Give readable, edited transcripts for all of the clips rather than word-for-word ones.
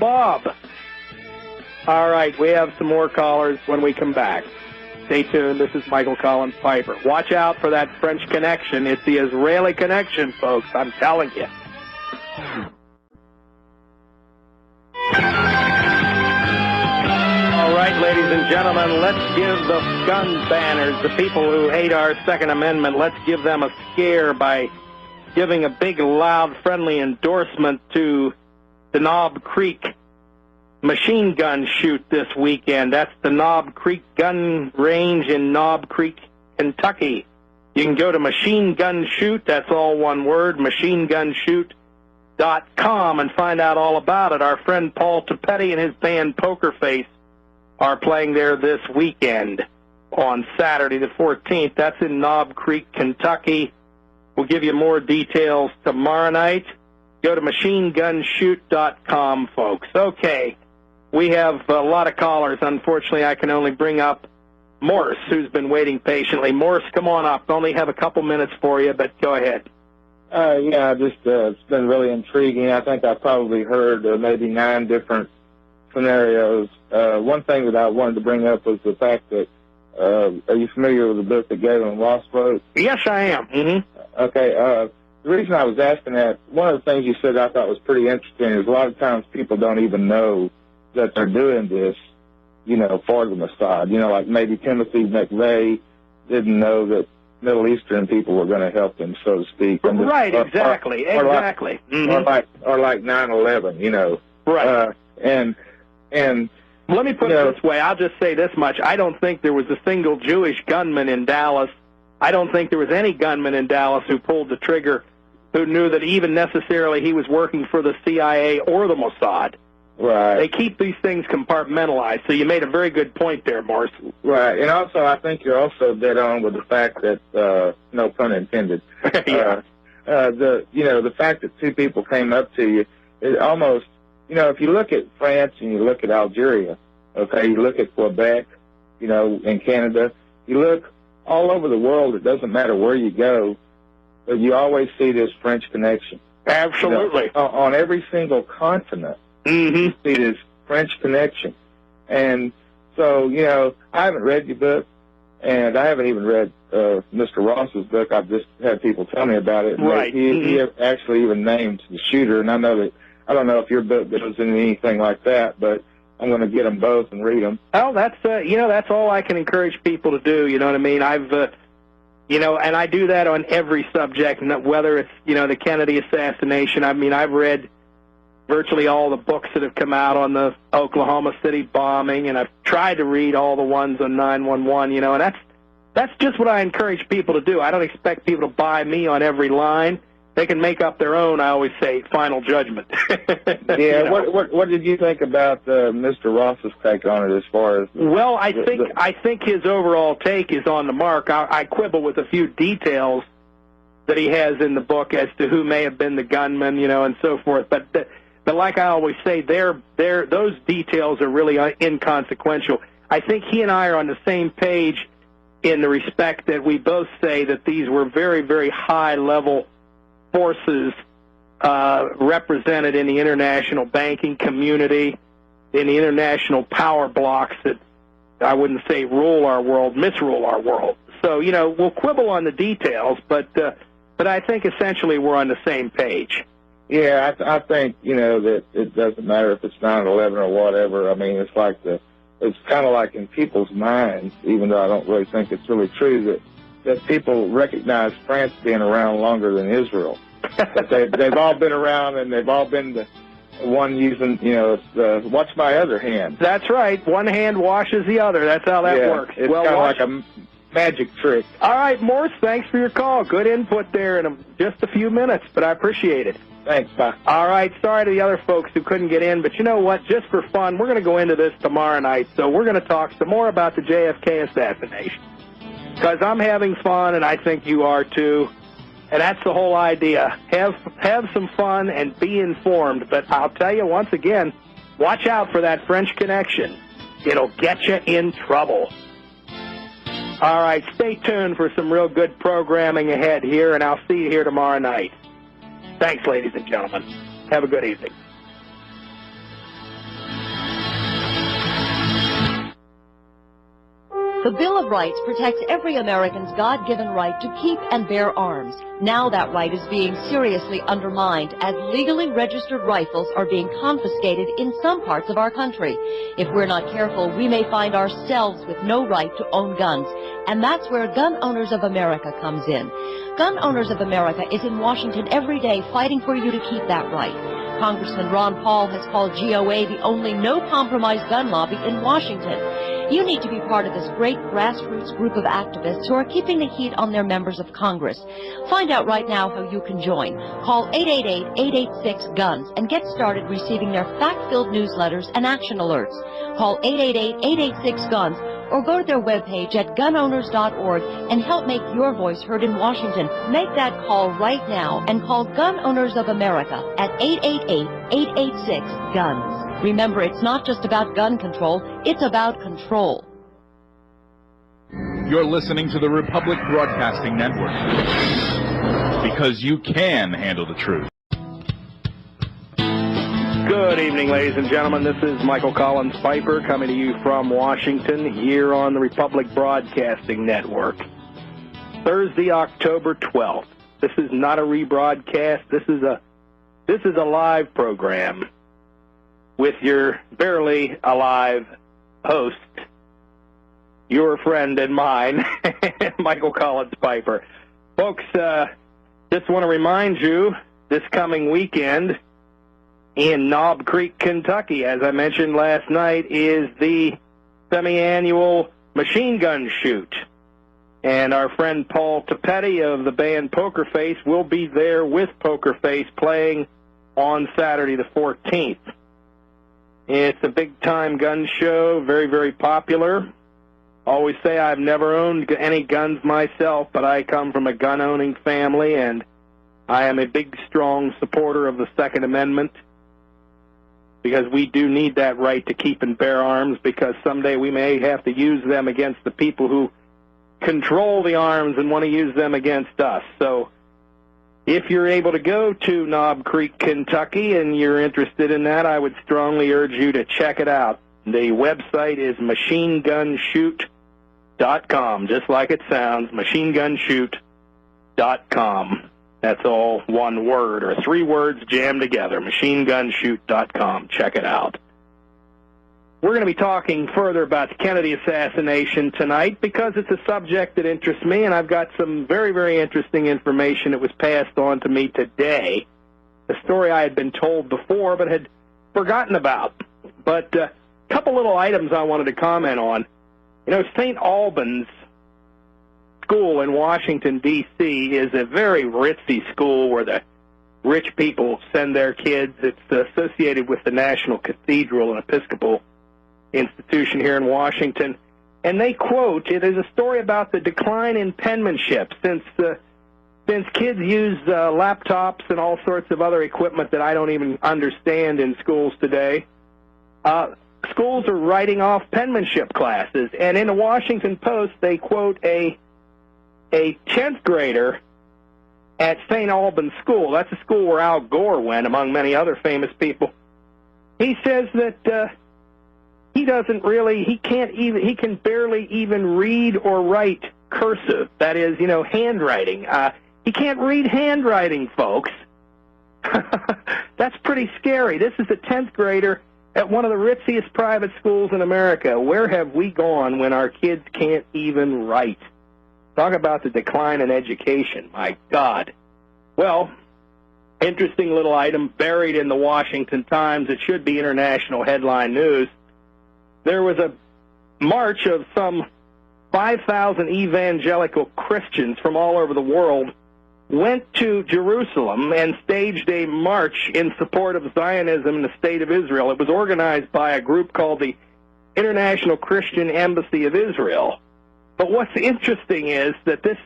Bob. All right, we have some more callers when we come back. Stay tuned. This is Michael Collins Piper. Watch out for that French connection. It's the Israeli connection, folks. I'm telling you. All right, ladies and gentlemen, let's give the gun banners, the people who hate our Second Amendment, let's give them a scare by giving a big, loud, friendly endorsement to the Knob Creek machine gun shoot this weekend. That's the Knob Creek Gun Range in Knob Creek, Kentucky. You can go to Machine Gun Shoot, that's all one word, machinegunshoot.com, and find out all about it. Our friend Paul Tapetti and his band Poker Face are playing there this weekend on Saturday the 14th. That's in Knob Creek, Kentucky. We'll give you more details tomorrow night. Go to machinegunshoot.com, folks. Okay. We have a lot of callers. Unfortunately, I can only bring up Morse, who's been waiting patiently. Morse, come on up. Only have a couple minutes for you, but go ahead. It's been really intriguing. I think I probably heard maybe 9 different scenarios. One thing that I wanted to bring up was the fact that, are you familiar with the book that Galen Ross wrote? Yes, I am. Mm-hmm. Okay. The reason I was asking that, one of the things you said I thought was pretty interesting is a lot of times people don't even know that they're doing this, for the Mossad. Like maybe Timothy McVeigh didn't know that Middle Eastern people were going to help him, so to speak. Right, exactly. Or like 9/11, Right. And let me put it this way. I'll just say this much. I don't think there was a single Jewish gunman in Dallas. I don't think there was any gunman in Dallas who pulled the trigger who knew that even necessarily he was working for the CIA or the Mossad. Right. They keep these things compartmentalized, so you made a very good point there, Morse. Right, and also I think you're also dead on with the fact that, no pun intended, yeah. The fact that 2 people came up to you, it almost, if you look at France and you look at Algeria, okay, you look at Quebec, in Canada, you look all over the world, it doesn't matter where you go, but you always see this French connection. Absolutely. On every single continent. Mm-hmm. You see this French connection. And so, I haven't read your book, and I haven't even read Mr. Ross's book. I've just had people tell me about it. Right. He actually even named the shooter, and I don't know if your book goes into anything like that, but I'm going to get them both and read them. Oh, that's, that's all I can encourage people to do, you know what I mean? I've, and I do that on every subject, whether it's, the Kennedy assassination. I mean, I've read virtually all the books that have come out on the Oklahoma City bombing, and I've tried to read all the ones on 9/11, and that's just what I encourage people to do. I don't expect people to buy me on every line. They can make up their own, I always say, final judgment. Yeah, what did you think about Mr. Ross's take on it as far as... Well, I think his overall take is on the mark. I quibble with a few details that he has in the book as to who may have been the gunman, and so forth, but like I always say, those details are really inconsequential. I think he and I are on the same page in the respect that we both say that these were very, very high-level forces represented in the international banking community, in the international power blocks that I wouldn't say rule our world, misrule our world. So, we'll quibble on the details, but I think essentially we're on the same page. Yeah, I think, that it doesn't matter if it's 9/11 or whatever. I mean, it's kind of like in people's minds, even though I don't really think it's really true, that people recognize France being around longer than Israel. That they've all been around, and they've all been the one using, watch my other hand. That's right. One hand washes the other. That's how that works. It's kind of like a magic trick. All right, Morse, thanks for your call. Good input there in just a few minutes, but I appreciate it. Thanks, bye. All right, sorry to the other folks who couldn't get in, but you know what? Just for fun, we're going to go into this tomorrow night, so we're going to talk some more about the JFK assassination, because I'm having fun, and I think you are too, and that's the whole idea. Have some fun and be informed, but I'll tell you once again, watch out for that French connection. It'll get you in trouble. All right, stay tuned for some real good programming ahead here, and I'll see you here tomorrow night. Thanks, ladies and gentlemen. Have a good evening. The Bill of Rights protects every American's God-given right to keep and bear arms. Now that right is being seriously undermined as legally registered rifles are being confiscated in some parts of our country. If we're not careful, we may find ourselves with no right to own guns. And that's where Gun Owners of America comes in. Gun Owners of America is in Washington every day fighting for you to keep that right. Congressman Ron Paul has called GOA the only no-compromise gun lobby in Washington. You need to be part of this great grassroots group of activists who are keeping the heat on their members of Congress. Find out right now how you can join. Call 888-886-GUNS and get started receiving their fact-filled newsletters and action alerts. Call 888-886-GUNS or go to their webpage at gunowners.org and help make your voice heard in Washington. Make that call right now and call Gun Owners of America at 888-886-GUNS. Remember, it's not just about gun control, it's about control. You're listening to the Republic Broadcasting Network, because you can handle the truth. Good evening, ladies and gentlemen. This is Michael Collins Piper coming to you from Washington here on the Republic Broadcasting Network. Thursday, October 12th. This is not a rebroadcast. This is a live program with your barely alive host, your friend and mine, Michael Collins Piper. Folks, just want to remind you, this coming weekend in Knob Creek, Kentucky, as I mentioned last night, is the semi-annual machine gun shoot. And our friend Paul Tapetti of the band Poker Face will be there with Poker Face playing on Saturday the 14th. It's a big-time gun show, very, very popular. Always say I've never owned any guns myself, but I come from a gun-owning family, and I am a big, strong supporter of the Second Amendment, because we do need that right to keep and bear arms, because someday we may have to use them against the people who control the arms and want to use them against us. So if you're able to go to Knob Creek, Kentucky, and you're interested in that, I would strongly urge you to check it out. The website is machinegunshoot.com, just like it sounds, machinegunshoot.com. That's all one word, or three words jammed together, machinegunshoot.com. Check it out. We're going to be talking further about the Kennedy assassination tonight because it's a subject that interests me, and I've got some very, very interesting information that was passed on to me today, a story I had been told before but had forgotten about. But a couple little items I wanted to comment on. You know, St. Albans School in Washington, D.C. is a very ritzy school where the rich people send their kids. It's associated with the National Cathedral and Episcopal institution here in Washington, and they quote, it is a story about the decline in penmanship since kids use laptops and all sorts of other equipment that I don't even understand in schools today. Schools are writing off penmanship classes, and in the Washington Post they quote a 10th grader at St. Albans School. That's a school where Al Gore went, among many other famous people. He says that he can barely even read or write cursive. That is, you know, handwriting. He can't read handwriting, folks. That's pretty scary. This is a 10th grader at one of the ritziest private schools in America. Where have we gone when our kids can't even write? Talk about the decline in education. My God. Well, interesting little item buried in the Washington Times. It should be international headline news. There was a march of some 5,000 evangelical Christians from all over the world went to Jerusalem and staged a march in support of Zionism in the State of Israel. It was organized by a group called the International Christian Embassy of Israel. But what's interesting is that this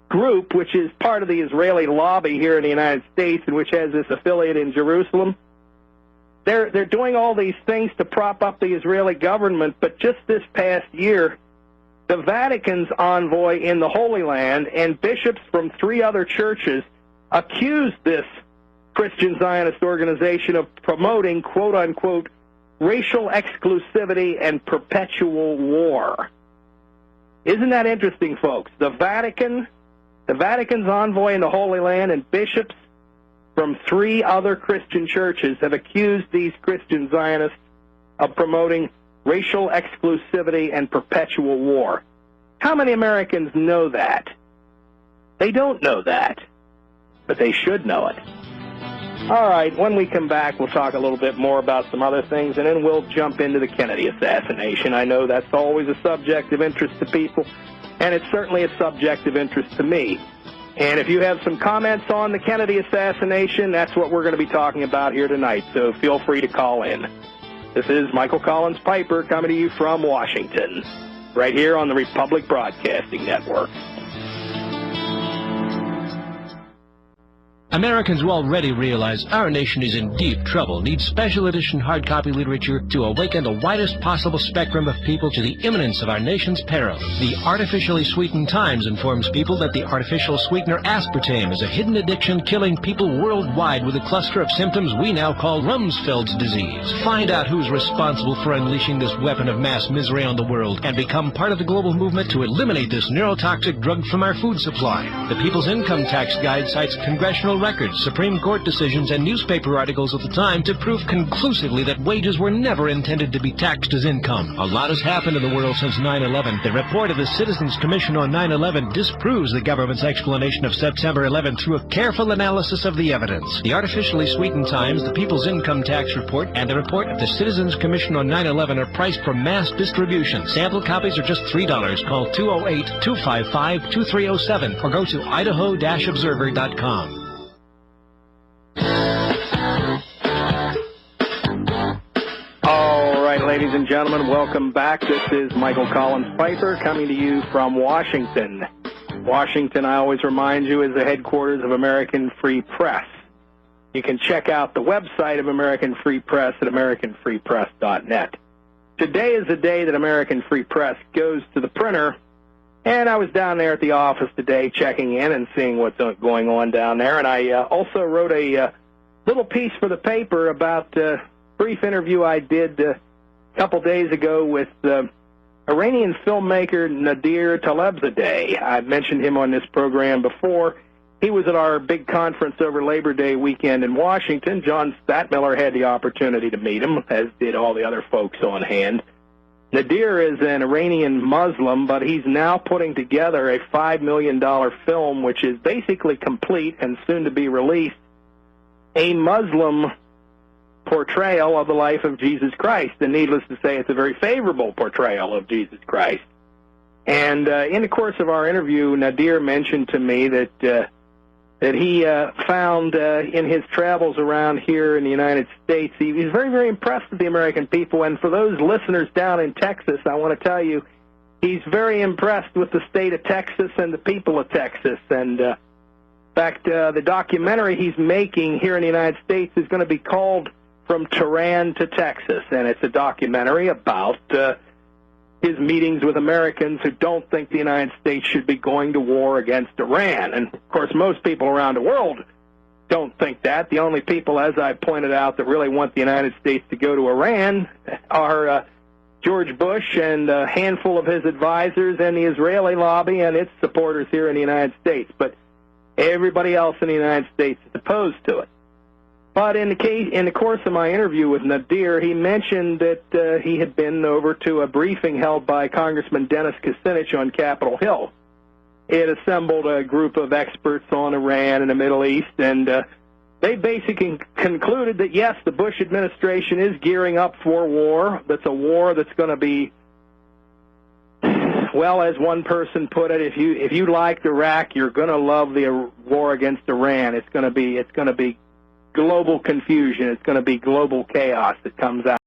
group, which is part of the Israeli lobby here in the United States and which has this affiliate in Jerusalem, they're doing all these things to prop up the Israeli government, but just this past year, the Vatican's envoy in the Holy Land and bishops from 3 other churches accused this Christian Zionist organization of promoting, quote-unquote, racial exclusivity and perpetual war. Isn't that interesting, folks? The Vatican's envoy in the Holy Land and bishops from 3 other Christian churches have accused these Christian Zionists of promoting racial exclusivity and perpetual war. How many Americans know that? They don't know that, but they should know it. All right, when we come back, we'll talk a little bit more about some other things, and then we'll jump into the Kennedy assassination. I know that's always a subject of interest to people, and it's certainly a subject of interest to me. And if you have some comments on the Kennedy assassination, that's what we're going to be talking about here tonight, so feel free to call in. This is Michael Collins Piper coming to you from Washington, right here on the Republic Broadcasting Network. Americans will already realize our nation is in deep trouble, needs special edition hard copy literature to awaken the widest possible spectrum of people to the imminence of our nation's peril. The Artificially Sweetened Times informs people that the artificial sweetener aspartame is a hidden addiction killing people worldwide with a cluster of symptoms we now call Rumsfeld's disease. Find out who's responsible for unleashing this weapon of mass misery on the world and become part of the global movement to eliminate this neurotoxic drug from our food supply. The People's Income Tax Guide cites congressional records, Supreme Court decisions, and newspaper articles of the time to prove conclusively that wages were never intended to be taxed as income. A lot has happened in the world since 9/11. The report of the Citizens Commission on 9/11 disproves the government's explanation of September 11 through a careful analysis of the evidence. The Artificially Sweetened Times, the People's Income Tax Report, and the report of the Citizens Commission on 9/11 are priced for mass distribution. Sample copies are just $3. Call 208-255-2307 or go to idaho-observer.com. All right, ladies and gentlemen, welcome back. This is Michael Collins Piper coming to you from Washington. Washington, I always remind you, is the headquarters of American Free Press. You can check out the website of American Free Press at americanfreepress.net. Today is the day that American Free Press goes to the printer, and I was down there at the office today checking in and seeing what's going on down there, and I also wrote a little piece for the paper about a brief interview I did a couple days ago with Iranian filmmaker Nadir Talebzadeh. I've mentioned him on this program before. He was at our big conference over Labor Day weekend in Washington. John Statmiller had the opportunity to meet him, as did all the other folks on hand. Nadir is an Iranian Muslim, but he's now putting together a $5 million film, which is basically complete and soon to be released, a Muslim portrayal of the life of Jesus Christ. And needless to say, it's a very favorable portrayal of Jesus Christ. And in the course of our interview, Nadir mentioned to me that he found in his travels around here in the United States, he's very, very impressed with the American people. And for those listeners down in Texas, I want to tell you, he's very impressed with the state of Texas and the people of Texas. And in fact, the documentary he's making here in the United States is going to be called From Tehran to Texas, and it's a documentary about his meetings with Americans who don't think the United States should be going to war against Iran. And, of course, most people around the world don't think that. The only people, as I pointed out, that really want the United States to go to Iran are George Bush and a handful of his advisors and the Israeli lobby and its supporters here in the United States. But everybody else in the United States is opposed to it. But in the course of my interview with Nadir, he mentioned that he had been over to a briefing held by Congressman Dennis Kucinich on Capitol Hill. He had assembled a group of experts on Iran and the Middle East, and they basically concluded that, yes, the Bush administration is gearing up for war. That's a war that's going to be, well, as one person put it, if you liked Iraq, you're going to love the war against Iran. It's going to be global confusion. It's going to be global chaos that comes out.